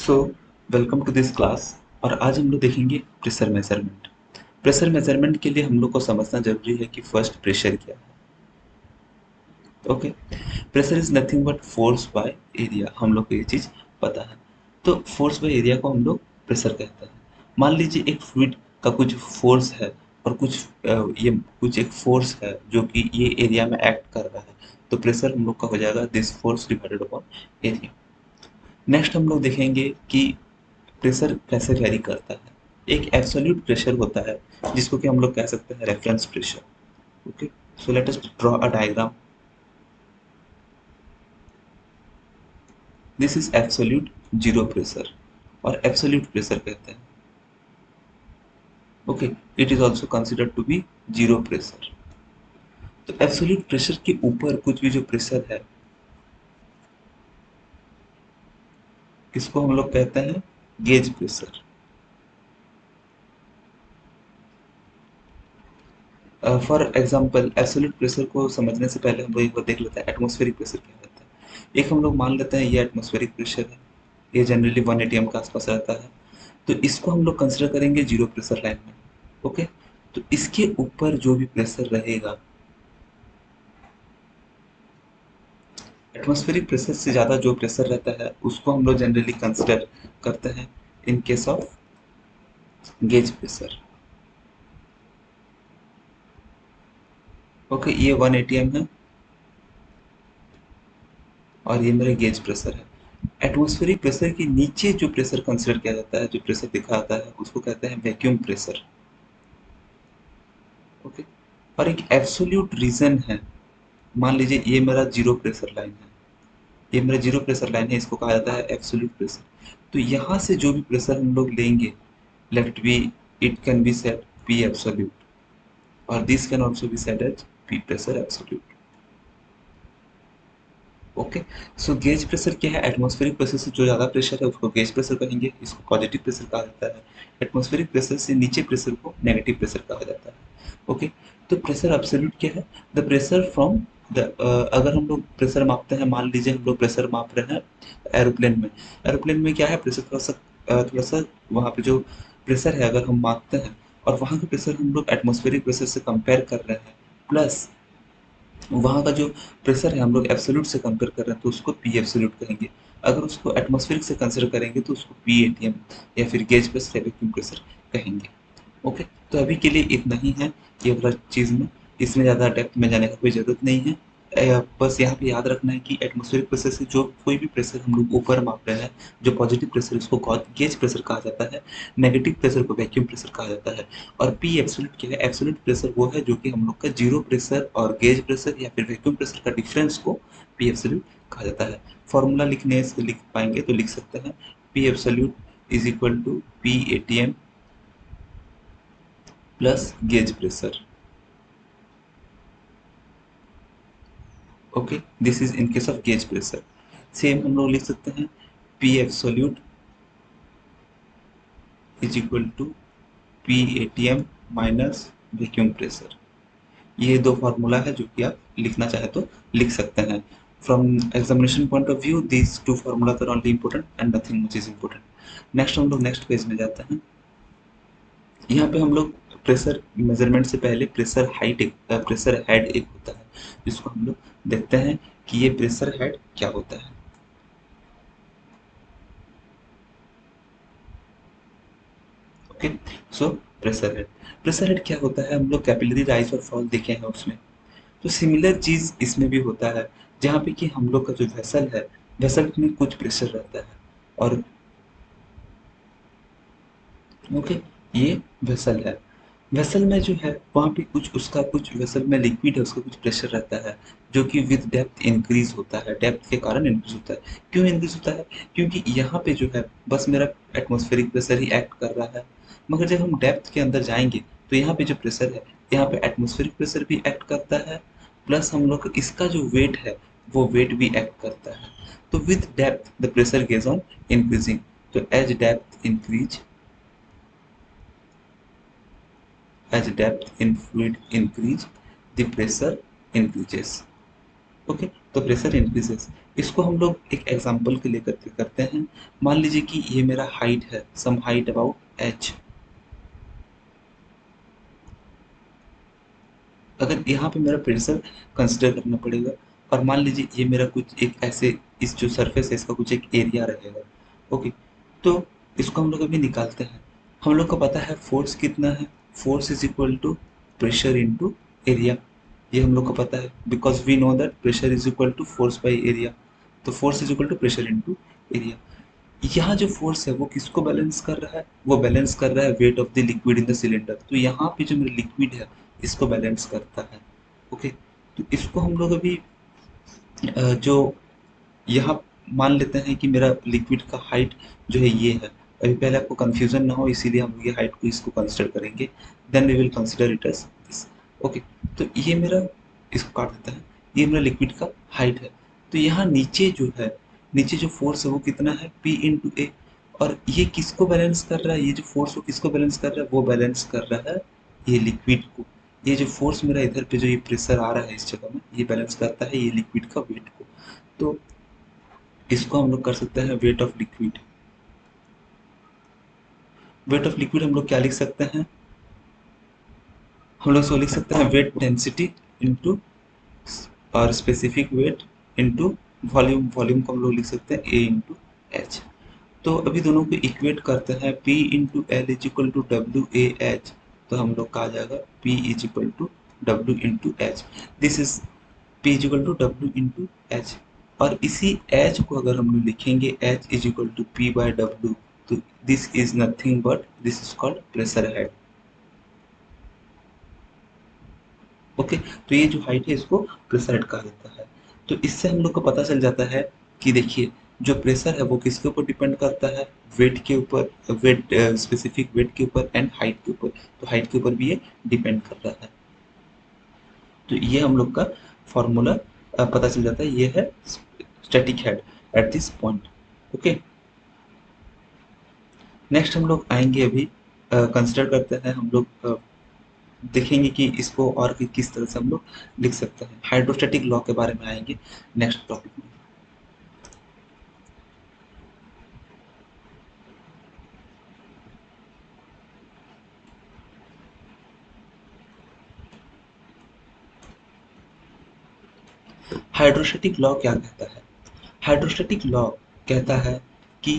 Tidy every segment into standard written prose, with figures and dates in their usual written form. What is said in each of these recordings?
So welcome to this class. और आज हम लोग देखेंगे प्रेशर मेजरमेंट। प्रेशर मेजरमेंट के लिए हम लोग को समझना जरूरी है कि फर्स्ट प्रेशर क्या है। Okay, pressure is nothing but force by area. हम लोग को ये चीज़ पता है। तो फोर्स बाय एरिया को हम लोग प्रेशर कहते हैं। मान लीजिए एक फ्लूइड का कुछ फोर्स है और ये कुछ एक फोर्स है जो कि ये एरिया में एक्ट कर रहा है, तो प्रेशर हम लोग का हो जाएगा this force divided upon area. Next हम लोग देखेंगे कि प्रेशर कैसे वेरी करता है। एक एब्सोल्यूट प्रेशर होता है जिसको कि हम लोग कह सकते हैं reference pressure. Okay, so let us draw a diagram. This is absolute zero pressure और एब्सोल्यूट प्रेशर कहते हैं। Okay, it is also considered to be zero pressure. तो एब्सोल्यूट प्रेशर के ऊपर कुछ भी जो प्रेशर है इसको हम लोग कहते हैं gauge pressure. For example absolute pressure को समझने से पहले हम लोग एक बार देख लेते हैं एटमॉस्फेरिक प्रेशर क्या रहता है। एक हम लोग मान लेते हैं ये एटमॉस्फेरिक प्रेशर है। ये जनरली 1 एटीएम के आसपास रहता है। तो इसको हम लोग कंसिडर करेंगे जीरो प्रेशर लाइन में। ओके, तो इसके ऊपर जो भी प्रेशर रहेगा, एटमॉस्फेरिक प्रेशर से ज़्यादा जो प्रेशर रहता है उसको हम लोग जनरली कंसिडर करते हैं इन case of gauge pressure. Okay, ये 1 एटीएम है और ये मेरा गेज प्रेशर है। एटमॉस्फेरिक प्रेशर के नीचे जो प्रेशर कंसिडर किया जाता है, जो प्रेशर दिखा आता है, उसको कहते हैं वैक्यूम प्रेशर। ओके, और एक एब्सोल्यूट रीजन है। मान लीजिए ये मेरा जीरो प्रेशर लाइन है, ये मेरा जीरो प्रेशर लाइन है, इसको कहा जाता है एब्सोल्यूट प्रेशर। तो यहाँ से जो भी प्रेशर हम लोग लेंगे, let be, it can be set P absolute और this can also be set as P pressure absolute. Okay, so gauge pressure क्या है? एटमॉस्फेरिक प्रेशर से जो ज़्यादा प्रेशर है उसको गेज प्रेशर कहेंगे, इसको पॉजिटिव प्रेशर कहा जाता है। एटमॉस्फेरिक प्रेशर से नीचे प्रेशर को नेगेटिव प्रेशर कहा जाता है। ओके, तो प्रेशर एब्सोल्यूट क्या है? द प्रेशर फ्रॉम द, अगर हम लोग प्रेशर मापते हैं, मान लीजिए हम लोग प्रेशर माप रहे हैं एरोप्लेन में। एरोप्लेन में क्या है, प्रेशर थोड़ा सा वहाँ पे जो प्रेशर है अगर हम मापते हैं और वहाँ का प्रेशर हम लोग एटमॉस्फेरिक प्रेशर से कंपेयर कर रहे हैं, प्लस वहाँ का जो प्रेशर है हम लोग एब्सोल्यूट से कंपेयर कर रहे हैं, तो उसको पी एब्सोल्यूट कहेंगे। अगर उसको एटमॉस्फेरिक से कंसिडर करेंगे तो उसको पी एटीएम या फिर गेज प्रेशर या वैक्यूम प्रेशर कहेंगे। ओके, तो अभी के लिए इतना ही है ये वाला चीज़ में। इसमें ज़्यादा डेप्थ में जाने का कोई ज़रूरत नहीं है। बस यहाँ पे याद रखना है कि एटमॉस्फेरिक प्रेशर से जो कोई भी प्रेशर हम लोग ऊपर माप रहे हैं, जो पॉजिटिव प्रेशर उसको गेज प्रेशर कहा जाता है, नेगेटिव प्रेशर को वैक्यूम प्रेशर कहा जाता है। और पी एब्सोल्यूट क्या है? एब्सोल्यूट प्रेशर वो है जो कि हम लोग का जीरो प्रेशर और गेज प्रेशर या फिर वैक्यूम प्रेशर का डिफरेंस को पी एब्सोल्यूट कहा जाता है। फॉर्मूला लिखने से लिख पाएंगे तो लिख सकते हैं P absolute is equal to P ATM plus gauge pressure. Okay, this is in case of gauge pressure. Same हम लोग लिख सकते हैं P absolute is equal to P ATM minus vacuum pressure. ये दो फार्मूला है जो कि आप लिखना चाहे तो लिख सकते हैं। From examination point of view these two formula are only important and nothing much is important. Next हम लोग नेक्स्ट पेज में जाते हैं। यहाँ पे हम लोग प्रेशर मेजरमेंट से पहले प्रेशर हाइट एक प्रेशर हेड एक होता है, जिसको हम लोग देखते हैं कि ये प्रेशर हेड क्या होता है। ओके, सो प्रेशर हेड क्या होता है? हम लोग कैपिलरी राइज और फॉल देखे हैं उसमें, तो सिमिलर चीज इसमें भी होता है, जहाँ पे कि हम लोग का जो वेसल है, वेसल में कुछ प्रेशर रहता है और ओके, ये वेसल है। वेसल में जो है वहाँ पे कुछ उसका कुछ वेसल में लिक्विड है, उसका कुछ प्रेशर रहता है जो कि विद डेप्थ इंक्रीज होता है, डेप्थ के कारण इंक्रीज होता है। क्यों इंक्रीज होता है? क्योंकि यहाँ पे जो है बस मेरा एटमॉस्फेरिक प्रेशर ही एक्ट कर रहा है, मगर जब हम डेप्थ के अंदर जाएंगे तो यहाँ पे जो प्रेशर है, यहाँ पे एटमॉस्फेरिक प्रेशर भी एक्ट करता है, प्लस हम लोग इसका जो वेट है वो वेट भी एक्ट करता है। तो with depth the pressure gauge on increasing. तो as depth increase, as depth in fluid increase, the pressure increases. Okay, तो प्रेशर इंक्रीजेस। इसको हम लोग एक एग्जांपल के लिए करके करते हैं। मान लीजिए कि ये मेरा हाइट है, सम हाइट अबाउट h। अगर यहाँ पे मेरा प्रेशर कंसिडर करना पड़ेगा, और मान लीजिए ये मेरा कुछ एक ऐसे, इस जो सरफेस है इसका कुछ एक एरिया रहेगा। ओके, तो इसको हम लोग अभी निकालते हैं। हम लोग को पता है फोर्स कितना है, force is equal to pressure into area. ये हम लोग को पता है, because we know that pressure is equal to force by area. तो force is equal to pressure into area. यहाँ जो फोर्स है वो किसको बैलेंस कर रहा है, वो बैलेंस कर रहा है wait of the liquid in the cylinder. तो यहाँ पे जो मेरा लिक्विड है इसको बैलेंस करता है। ओके, तो इसको हम लोग अभी जो यहाँ मान लेते हैं कि मेरा लिक्विड का हाइट जो है ये है। अभी पहले आपको कंफ्यूजन ना हो इसीलिए हम ये हाइट को इसको कंसिडर करेंगे, then we will consider it as this. Okay, तो ये मेरा, इसको काट देता है, ये मेरा लिक्विड का हाइट है। तो यहाँ नीचे जो है, नीचे जो फोर्स है वो कितना है, P इंटू ए। और ये किसको बैलेंस कर रहा है, ये जो फोर्स वो किसको बैलेंस कर रहा है, वो बैलेंस कर रहा है ये लिक्विड को। ये जो फोर्स मेरा इधर पे जो ये प्रेशर आ रहा है इस जगह में, ये बैलेंस करता है ये लिक्विड का वेट को। तो इसको हम लोग कर सकते हैं weight of liquid. Weight of liquid हम लोग क्या लिख सकते हैं, हम लोग इसको लिख सकते हैं वेट डेंसिटी इंटू और specific weight into volume. Volume को हम लोग लिख सकते हैं ए इंटू एच। तो अभी दोनों को इक्वेट करते हैं, P into L is equal to W A H. तो हम लोग का आ जाएगा P is equal to W into H. This is P is equal to W into H. और इसी एच को अगर हम लोग लिखेंगे H is equal to P by W, तो this is nothing but this is called pressure head. Okay, तो ये जो हाइट है इसको प्रेशर हेड कहा जाता है। तो इससे हम लोग को पता चल जाता है कि देखिए जो प्रेशर है वो किसके ऊपर डिपेंड करता है, वेट के ऊपर, वेट स्पेसिफिक वेट के ऊपर एंड हाइट के ऊपर। तो हाइट के ऊपर भी ये डिपेंड कर रहा है। तो ये हम लोग का फॉर्मूला पता चल जाता है, ये है static head at this point. Okay, next हम लोग आएंगे अभी, कंसिडर करते हैं हम लोग, देखेंगे कि इसको और किस तरह से हम लोग लिख सकते हैं। हाइड्रोस्टैटिक लॉ के बारे में आएंगे नेक्स्ट टॉपिक में। हाइड्रोस्टैटिक लॉ क्या कहता है, हाइड्रोस्टैटिक लॉ कहता है कि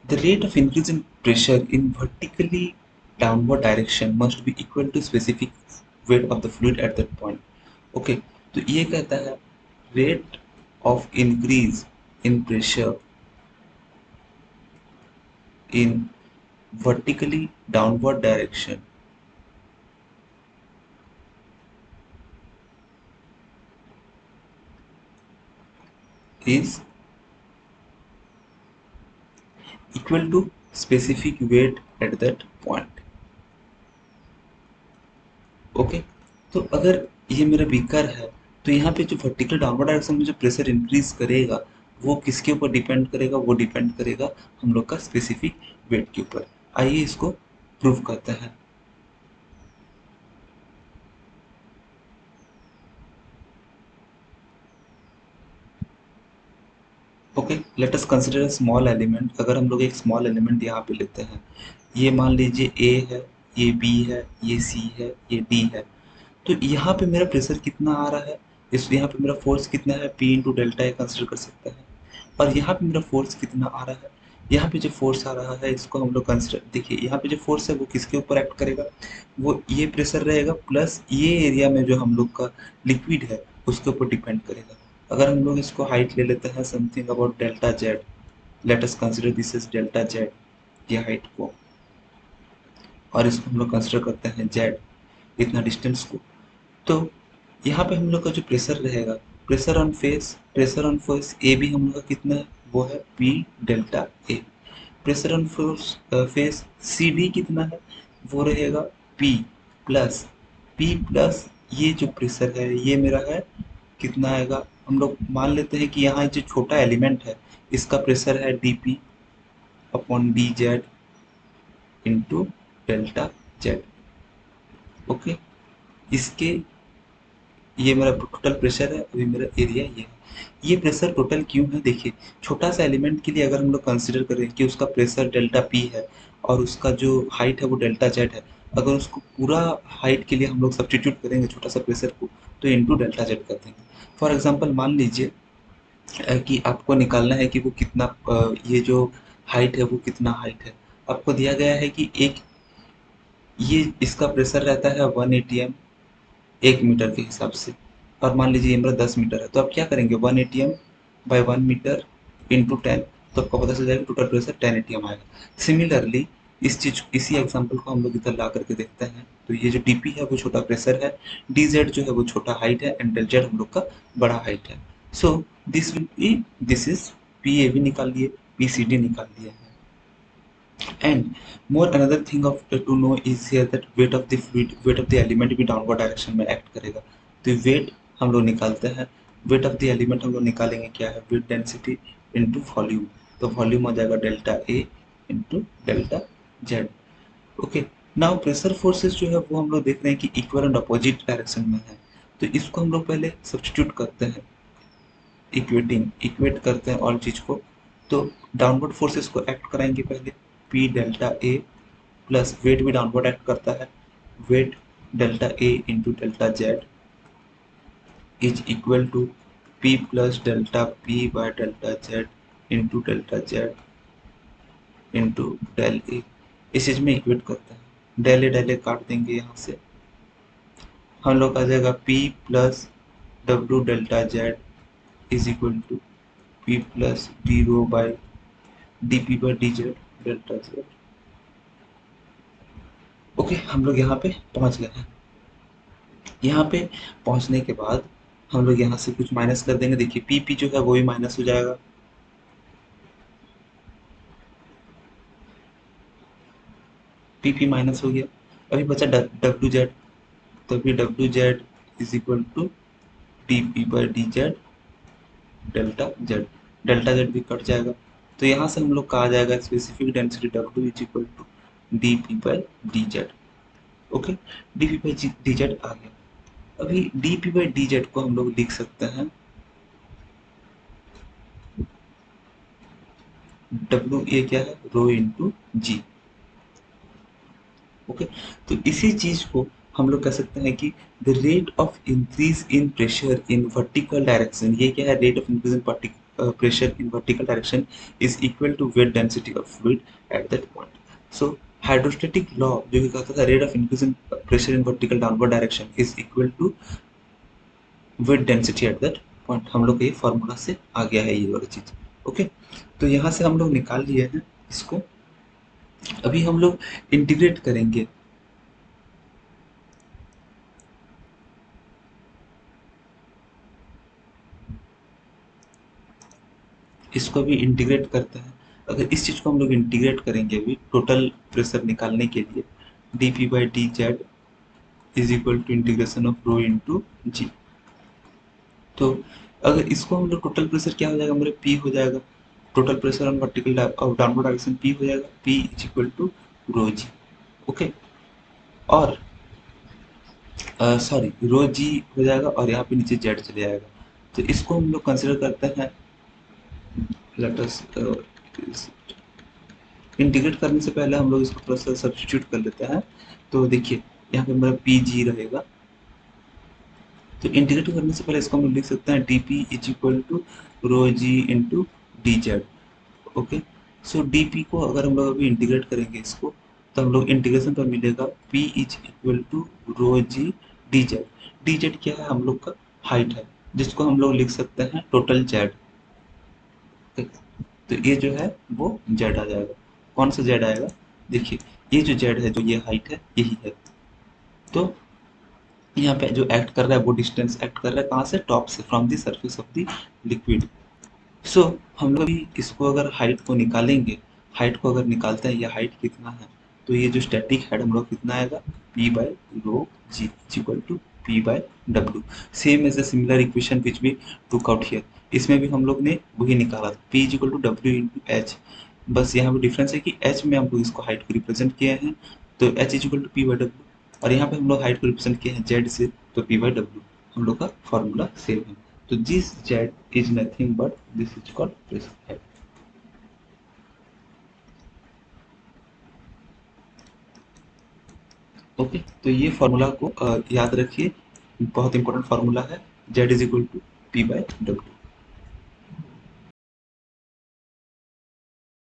the rate of increase in pressure in vertically downward direction must be equal to specific weight of the fluid at that point. Okay, तो ये कहता है rate of increase in pressure in vertically downward direction is equal to specific weight at that point। Okay, तो अगर ये मेरा beaker है, तो यहाँ पे जो वर्टिकल डाउनवर्ड डायरेक्शन में जो प्रेशर इंक्रीज करेगा वो किसके ऊपर डिपेंड करेगा, वो डिपेंड करेगा हम लोग का स्पेसिफिक वेट के ऊपर। आइए इसको प्रूव करते हैं। Okay, let us consider a small element. अगर हम लोग एक स्मॉल एलिमेंट यहाँ पे लेते हैं, ये मान लीजिए ए है, ये बी है, ये सी है, ये डी है। तो यहाँ पे मेरा प्रेशर कितना आ रहा है, इस यहाँ पे मेरा फोर्स कितना है, P into delta A consider कर सकते हैं। और यहाँ पे मेरा फोर्स कितना आ रहा है, यहाँ पे जो फोर्स आ रहा है इसको हम लोग कंसिडर, देखिए यहाँ पे जो फोर्स है वो किसके ऊपर एक्ट करेगा, वो ये प्रेशर रहेगा प्लस ये एरिया में जो हम लोग का लिक्विड है उसके ऊपर डिपेंड करेगा। अगर हम लोग इसको हाइट ले लेते हैं something about delta Z, let us consider this is delta Z, ये हाइट को, और इसको हम लोग कंसिडर करते हैं जेड, इतना डिस्टेंस को। तो यहाँ पे हम लोग का जो प्रेशर रहेगा, प्रेशर ऑन फेस ए भी हम लोग का कितना है, वो है P delta A. Pressure on force face C D कितना है, वो रहेगा पी प्लस, ये जो प्रेशर है ये मेरा है, कितना आएगा, हम लोग मान लेते हैं कि यहाँ जो छोटा एलिमेंट है इसका प्रेशर है D P upon D Z into delta Z. Okay, इसके ये मेरा टोटल प्रेशर है, अभी मेरा एरिया ये है। ये प्रेशर टोटल क्यों है, देखिए छोटा सा एलिमेंट के लिए अगर हम लोग कंसिडर करें कि उसका प्रेशर डेल्टा पी है और उसका जो हाइट है वो डेल्टा जेड है, अगर उसको पूरा हाइट के लिए हम लोग सब्सटीट्यूट करेंगे छोटा सा प्रेशर को, तो इंटू डेल्टा जेड कर देंगे। फॉर एग्जाम्पल मान लीजिए कि आपको निकालना है कि वो कितना ये जो हाइट है वो कितना हाइट है। आपको दिया गया है कि एक ये इसका प्रेशर रहता है 1 atm 1 मीटर के हिसाब से, और मान लीजिए ये मेरा 10 मीटर है, तो आप क्या करेंगे 1 atm बाई 1 मीटर इंटू 10, तो आपको पता चल जाएगा टोटल प्रेशर 10 atm आएगा। सिमिलरली इसी एग्जांपल को हम लोग इधर ला करके देखते हैं, तो ये जो dp है वो छोटा प्रेशर है, dz जो है वो छोटा हाइट है, एंड del z हम लोग का बड़ा हाइट है। So this will be, this is P A भी निकाल लिए, पी सी डी निकाल लिए हैं। And more another thing of to know is here that weight of the fluid, weight of the element भी downward direction में act करेगा। तो weight हम लोग निकालते हैं, weight of the element हम लोग निकालेंगे क्या है, weight density into volume, तो volume आ जाएगा delta A into delta Z। Okay, now pressure forces जो है वो हम लोग देख रहे हैं कि इक्वल एंड अपोजिट डायरेक्शन में है, तो इसको हम लोग पहले सब्स्टिट्यूट करते हैं, इक्वेट करते हैं ऑल चीज को। तो डाउनवर्ड फोर्सेस को एक्ट कराएंगे पहले, P delta A plus weight भी डाउनवर्ड एक्ट करता है, weight delta A into delta Z is equal to P plus delta P by delta Z into delta Z into del A. इस चीज में equate करते हैं, डेल ए काट देंगे यहाँ से, हम लोग आ जाएगा P plus W delta Z is equal to P plus D rho by D P by D Z delta Z. Okay, हम लोग यहाँ पे पहुँच गए हैं। यहाँ पे पहुँचने के बाद हम लोग यहाँ से कुछ माइनस कर देंगे, देखिए पी पी जो है वो भी माइनस हो जाएगा, पी पी माइनस हो गया। अभी बचा डब्ल्यू जेड, तो अभी W Z is equal to D P by D Z delta Z, delta Z भी कट जाएगा। तो यहाँ से हम लोग कहा जाएगा specific density W is equal to D P by D Z. Okay, D P by D Z आ गया। अभी D P by D Z को हम लोग लिख सकते हैं डब्ल्यू ए क्या है, रो इंटू जी। ओके, तो इसी चीज को हम लोग कह सकते हैं कि the rate of increase in pressure in vertical direction, ये क्या है, rate of increase in pressure in vertical direction is equal to weight density of fluid at that point. So hydrostatic law जो कि कहता था rate of increase in pressure in vertical downward direction is equal to weight density at that point, हम लोग ये formula से आ गया है ये वाली चीज। ओके, तो यहाँ से हम लोग निकाल लिए हैं इसको। अभी हम लोग इंटीग्रेट करेंगे, इसको भी इंटीग्रेट करते हैं। अगर इस चीज को हम लोग इंटीग्रेट करेंगे अभी टोटल प्रेशर निकालने के लिए, D P by D Z is equal to integration of rho into G. तो अगर इसको हम लोग टोटल प्रेशर क्या हो जाएगा, मेरे पी हो जाएगा, total pressure on vertical of downward direction P हो जाएगा, P is equal to rho G. Okay, और सॉरी रो जी हो जाएगा और यहाँ पे नीचे जेड चले जाएगा। तो इसको हम लोग कंसिडर करते हैं, लेट अस इंटीग्रेट करने से पहले हम लोग इसको थोड़ा सा सब्स्टिट्यूट कर लेते हैं। तो देखिए यहाँ पे हमारा पी जी रहेगा, तो इंटीग्रेट करने से पहले इसको हम लोग लिख सकते हैं D P is equal to rho G into D Z. Okay, so D P को अगर हम लोग अभी इंटीग्रेट करेंगे इसको, तो हम लोग इंटीग्रेशन पर मिलेगा P is equal to rho G D Z. D Z क्या है, हम लोग का हाइट है, जिसको हम लोग लिख सकते हैं टोटल जेड। तो ये जो है वो जेड आ जाएगा। कौन सा जेड आएगा, देखिए ये जो जेड है, जो ये हाइट है, यही है। तो यहाँ पे जो एक्ट कर रहा है वो डिस्टेंस एक्ट कर रहा है कहाँ से, टॉप से, from the surface of the liquid. So हम लोग भी इसको अगर हाइट को निकालेंगे, हाइट को अगर निकालते हैं, ये हाइट कितना है, तो ये जो स्टैटिक हेड हम लोग कितना आएगा, P by rho G equal to P by W. Same as a similar equation which भी टुक आउट हियर, इसमें भी हम लोग ने वही निकाला, P equal to W into H. बस यहाँ पे डिफरेंस है कि एच में हम लोग इसको हाइट को रिप्रेजेंट किए हैं, तो H equal to P by W, और यहाँ पे हम लोग हाइट को रिप्रेजेंट किए हैं जेड से, तो पी बाई डब्ल्यू। हम लोग का फॉर्मूला सेम है। तो this Z is nothing but this is called pressure head. Okay, तो ये फॉर्मूला को याद रखिए, बहुत इंपॉर्टेंट फॉर्मूला है, Z is equal to P by W.